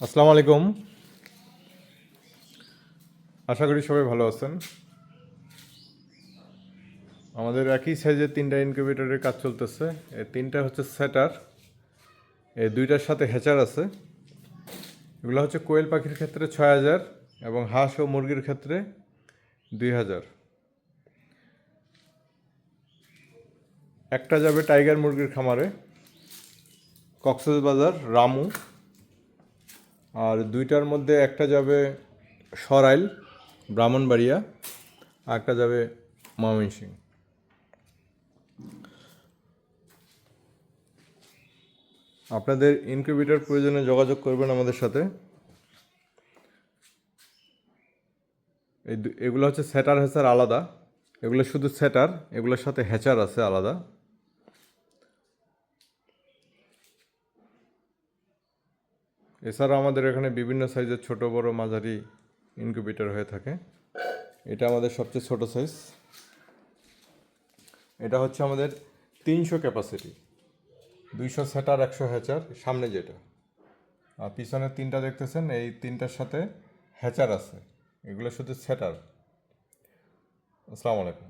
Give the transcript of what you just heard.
আসসালামু আলাইকুম। আশা করি সবাই ভালো আছেন। আমাদের একই সাইজের তিনটা ইনকিউবেটরের কাজ চলতেছে। এই তিনটা হচ্ছে সেটার, এই দুইটার সাথে হ্যাচার আছে। এগুলো হচ্ছে কোয়েল পাখির ক্ষেত্রে ৬,০০০ এবং হাঁস ও মুরগির ক্ষেত্রে ২,০০০। একটা যাবে টাইগার মুরগির খামারে, কক্সবাজার রামু, আর দুইটার মধ্যে একটা যাবে সরাইল ব্রাহ্মণবাড়িয়া, আর একটা যাবে ময়মনসিংহ। আপনাদের ইনকিউবেটর প্রয়োজনে যোগাযোগ করবেন আমাদের সাথে। এগুলো হচ্ছে সেটার হ্যাচার আলাদা, এগুলো শুধু সেটার, এগুলোর সাথে হ্যাচার আছে আলাদা। এছাড়া আমাদের এখানে বিভিন্ন সাইজের ছোট বড় মাঝারি ইনকিউবেটর হয়ে থাকে। এটা আমাদের সবচেয়ে ছোট সাইজ। এটা হচ্ছে আমাদের ৩০০ ক্যাপাসিটি, ২০০ সেটার, ১০০ হ্যাচার, সামনে যেটা। আর পিছনের তিনটা দেখতেছেন, এই তিনটার সাথে হ্যাচার আছে, এগুলো শুধু সেটার। আসসালামু আলাইকুম।